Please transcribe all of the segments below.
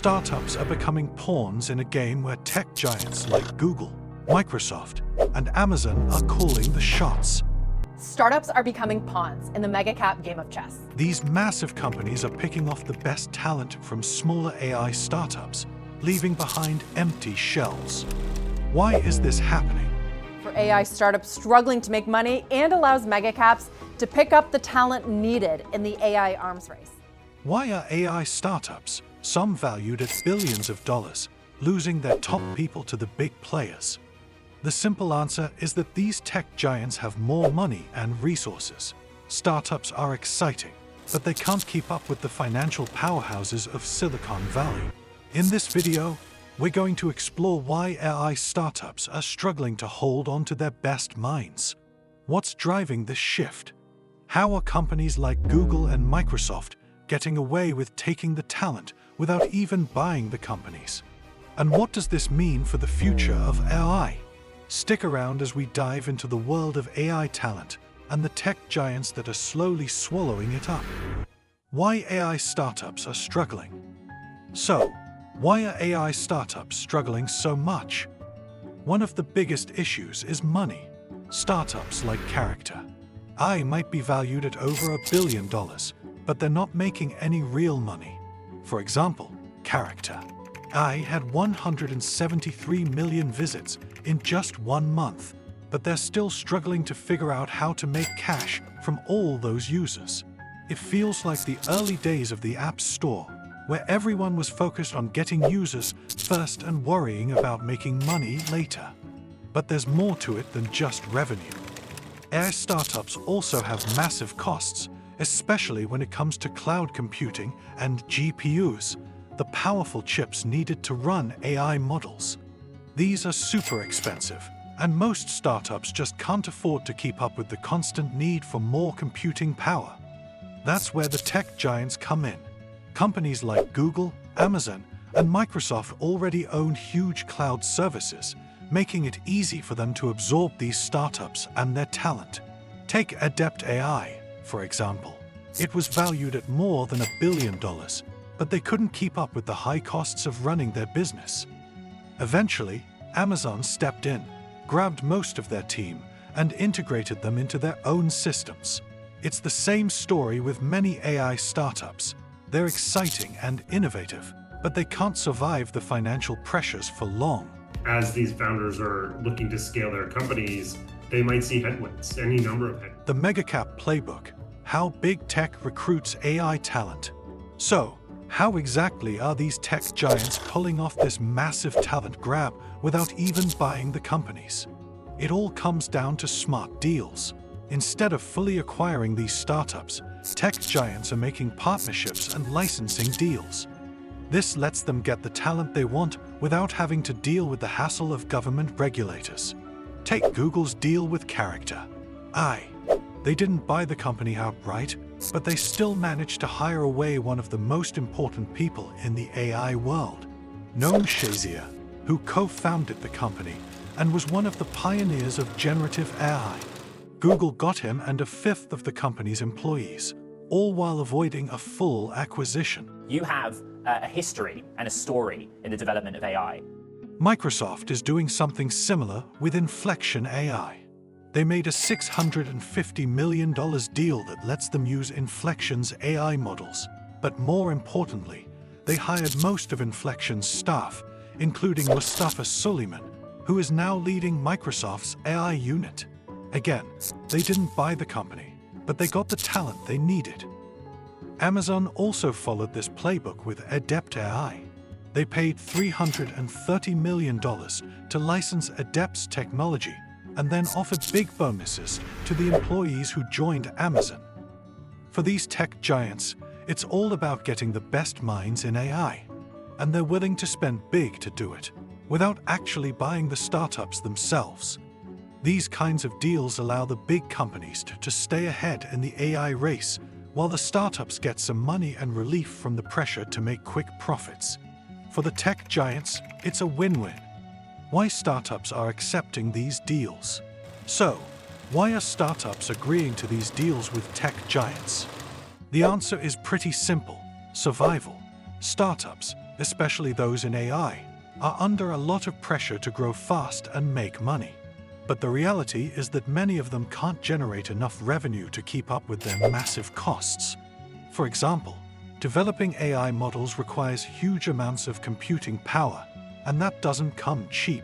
Startups are becoming pawns in a game where tech giants like Google, Microsoft, and Amazon are calling the shots. Startups are becoming pawns in the mega-cap game of chess. These massive companies are picking off the best talent from smaller AI startups, leaving behind empty shells. Why is this happening? For AI startups struggling to make money and allows mega-caps to pick up the talent needed in the AI arms race. Why are AI startups, some valued at billions of dollars, losing their top people to the big players? The simple answer is that these tech giants have more money and resources. Startups are exciting, but they can't keep up with the financial powerhouses of Silicon Valley. In this video, we're going to explore why AI startups are struggling to hold on to their best minds. What's driving this shift? How are companies like Google and Microsoft getting away with taking the talent without even buying the companies? And what does this mean for the future of AI? Stick around as we dive into the world of AI talent and the tech giants that are slowly swallowing it up. Why AI startups are struggling. So, why are AI startups struggling so much? One of the biggest issues is money. Startups like Character AI might be valued at over $1 billion, but they're not making any real money. For example, Character AI had 173 million visits in just 1 month, but they're still struggling to figure out how to make cash from all those users. It feels like the early days of the App Store, where everyone was focused on getting users first and worrying about making money later. But there's more to it than just revenue. AI startups also have massive costs, especially when it comes to cloud computing and GPUs, the powerful chips needed to run AI models. These are super expensive, and most startups just can't afford to keep up with the constant need for more computing power. That's where the tech giants come in. Companies like Google, Amazon, and Microsoft already own huge cloud services, making it easy for them to absorb these startups and their talent. Take Adept AI, for example. It was valued at more than $1 billion, but they couldn't keep up with the high costs of running their business. Eventually, Amazon stepped in, grabbed most of their team, and integrated them into their own systems. It's the same story with many AI startups. They're exciting and innovative, but they can't survive the financial pressures for long. As these founders are looking to scale their companies, they might see headwinds, any number of headwinds. The Megacap Playbook: How Big Tech Recruits AI Talent. So, how exactly are these tech giants pulling off this massive talent grab without even buying the companies? It all comes down to smart deals. Instead of fully acquiring these startups, tech giants are making partnerships and licensing deals. This lets them get the talent they want without having to deal with the hassle of government regulators. Take Google's deal with Character AI. They didn't buy the company outright, but they still managed to hire away one of the most important people in the AI world, Noam Shazier, who co-founded the company and was one of the pioneers of generative AI. Google got him and a fifth of the company's employees, all while avoiding a full acquisition. You have a history and a story in the development of AI. Microsoft is doing something similar with Inflection AI. They made a $650 million deal that lets them use Inflection's AI models. But more importantly, they hired most of Inflection's staff, including Mustafa Suleyman, who is now leading Microsoft's AI unit. Again, they didn't buy the company, but they got the talent they needed. Amazon also followed this playbook with Adept AI. They paid $330 million to license Adept's technology and then offered big bonuses to the employees who joined Amazon. For these tech giants, it's all about getting the best minds in AI, and they're willing to spend big to do it, without actually buying the startups themselves. These kinds of deals allow the big companies to stay ahead in the AI race, while the startups get some money and relief from the pressure to make quick profits. For the tech giants, it's a win-win. Why startups are accepting these deals? So, why are startups agreeing to these deals with tech giants? The answer is pretty simple: survival. Startups, especially those in AI, are under a lot of pressure to grow fast and make money. But the reality is that many of them can't generate enough revenue to keep up with their massive costs. For example, developing AI models requires huge amounts of computing power, and that doesn't come cheap.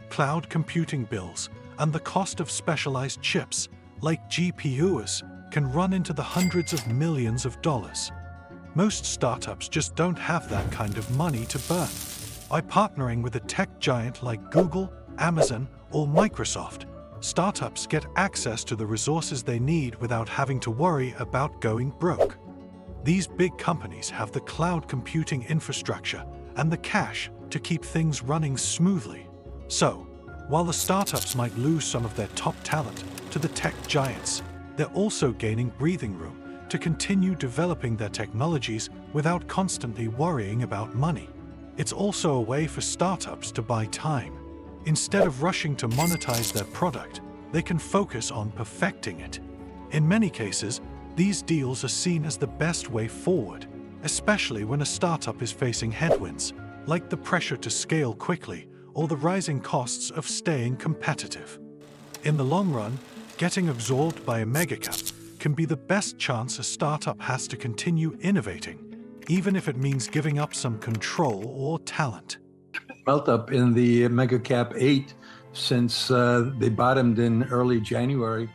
Cloud computing bills and the cost of specialized chips, like GPUs, can run into the hundreds of millions of dollars. Most startups just don't have that kind of money to burn. By partnering with a tech giant like Google, Amazon, or Microsoft, startups get access to the resources they need without having to worry about going broke. These big companies have the cloud computing infrastructure and the cash to keep things running smoothly. So, while the startups might lose some of their top talent to the tech giants, they're also gaining breathing room to continue developing their technologies without constantly worrying about money. It's also a way for startups to buy time. Instead of rushing to monetize their product, they can focus on perfecting it. In many cases, these deals are seen as the best way forward, especially when a startup is facing headwinds, like the pressure to scale quickly or the rising costs of staying competitive. In the long run, getting absorbed by a megacap can be the best chance a startup has to continue innovating, even if it means giving up some control or talent. Melt up in the Megacap 8 since they bottomed in early January.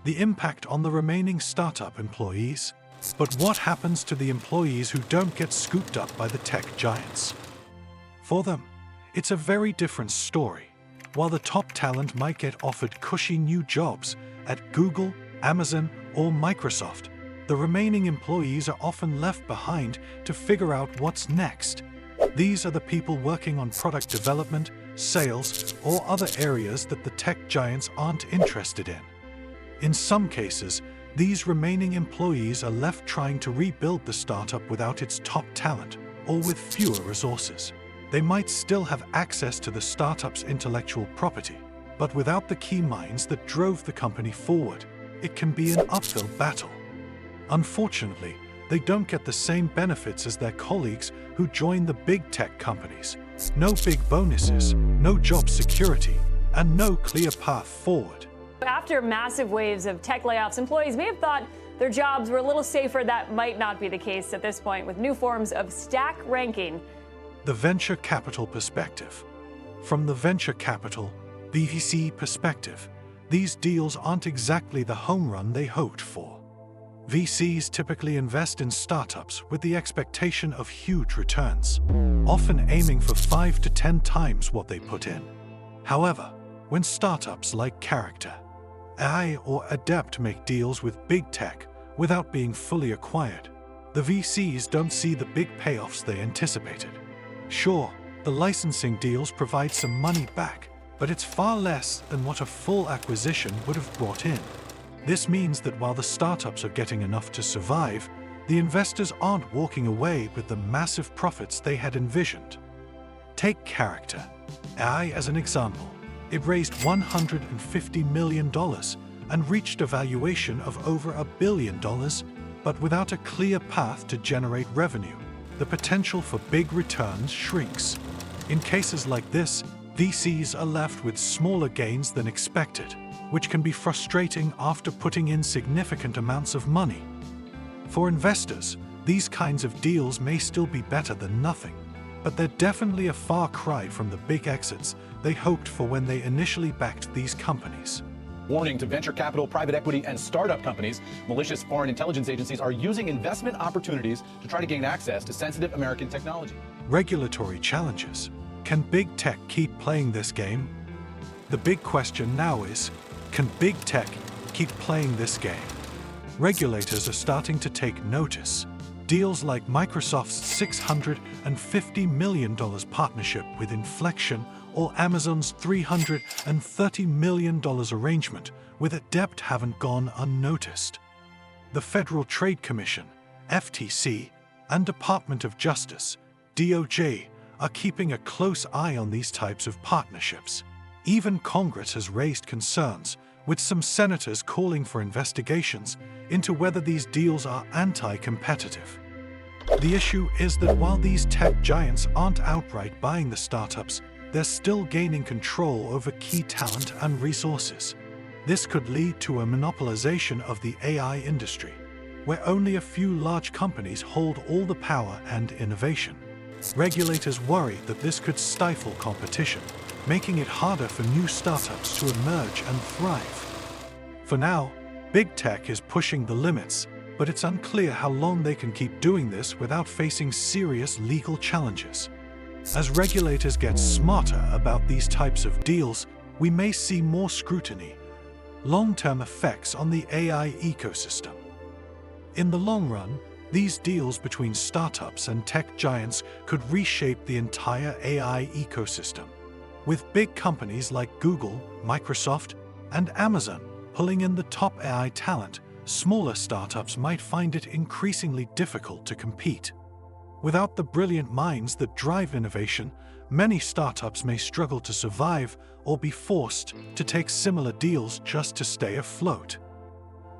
The impact on the remaining startup employees. But what happens to the employees who don't get scooped up by the tech giants? For them, it's a very different story. While the top talent might get offered cushy new jobs at Google, Amazon, or Microsoft, the remaining employees are often left behind to figure out what's next. These are the people working on product development, sales, or other areas that the tech giants aren't interested in. In some cases, these remaining employees are left trying to rebuild the startup without its top talent or with fewer resources. They might still have access to the startup's intellectual property, but without the key minds that drove the company forward, it can be an uphill battle. Unfortunately, they don't get the same benefits as their colleagues who join the big tech companies. No big bonuses, no job security, and no clear path forward. After massive waves of tech layoffs, employees may have thought their jobs were a little safer. That might not be the case at this point, with new forms of stack ranking. The venture capital perspective. From the venture capital, VC perspective, these deals aren't exactly the home run they hoped for. VCs typically invest in startups with the expectation of huge returns, often aiming for 5 to 10 times what they put in. However, when startups like Character, AI, or Adept make deals with big tech without being fully acquired, the VCs don't see the big payoffs they anticipated. Sure, the licensing deals provide some money back, but it's far less than what a full acquisition would have brought in. This means that while the startups are getting enough to survive, the investors aren't walking away with the massive profits they had envisioned. Take Character AI as an example. It raised $150 million and reached a valuation of over $1 billion, but without a clear path to generate revenue, the potential for big returns shrinks. In cases like this, VCs are left with smaller gains than expected, which can be frustrating after putting in significant amounts of money. For investors, these kinds of deals may still be better than nothing, but they're definitely a far cry from the big exits they hoped for when they initially backed these companies. Warning to venture capital, private equity, and startup companies, malicious foreign intelligence agencies are using investment opportunities to try to gain access to sensitive American technology. Regulatory challenges. Can big tech keep playing this game? The big question now is, can big tech keep playing this game? Regulators are starting to take notice. Deals like Microsoft's $650 million partnership with Inflection or Amazon's $330 million arrangement with Adept haven't gone unnoticed. The Federal Trade Commission, FTC, and Department of Justice, DOJ, are keeping a close eye on these types of partnerships. Even Congress has raised concerns, with some senators calling for investigations into whether these deals are anti-competitive. The issue is that while these tech giants aren't outright buying the startups, they're still gaining control over key talent and resources. This could lead to a monopolization of the AI industry, where only a few large companies hold all the power and innovation. Regulators worry that this could stifle competition, making it harder for new startups to emerge and thrive. For now, big tech is pushing the limits, but it's unclear how long they can keep doing this without facing serious legal challenges. As regulators get smarter about these types of deals, we may see more scrutiny, long-term effects on the AI ecosystem. In the long run, these deals between startups and tech giants could reshape the entire AI ecosystem. With big companies like Google, Microsoft, and Amazon pulling in the top AI talent, smaller startups might find it increasingly difficult to compete. Without the brilliant minds that drive innovation, many startups may struggle to survive or be forced to take similar deals just to stay afloat.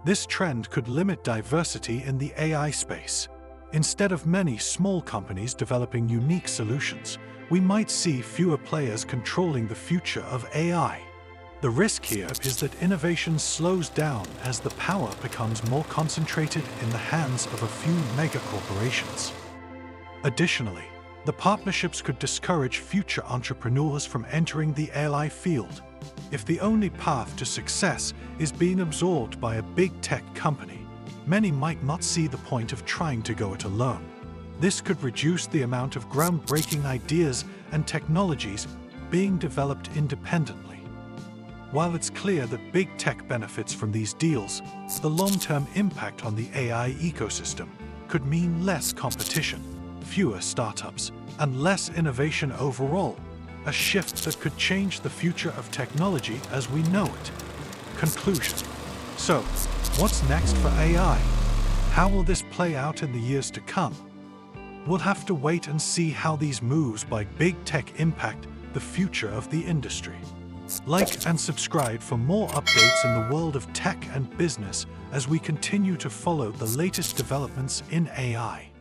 This trend could limit diversity in the AI space. Instead of many small companies developing unique solutions, we might see fewer players controlling the future of AI. The risk here is that innovation slows down as the power becomes more concentrated in the hands of a few mega corporations. Additionally, the partnerships could discourage future entrepreneurs from entering the AI field. If the only path to success is being absorbed by a big tech company, many might not see the point of trying to go it alone. This could reduce the amount of groundbreaking ideas and technologies being developed independently. While it's clear that big tech benefits from these deals, the long-term impact on the AI ecosystem could mean less competition, fewer startups, and less innovation overall, a shift that could change the future of technology as we know it. Conclusion. So, what's next for AI? How will this play out in the years to come? We'll have to wait and see how these moves by big tech impact the future of the industry. Like and subscribe for more updates in the world of tech and business as we continue to follow the latest developments in AI.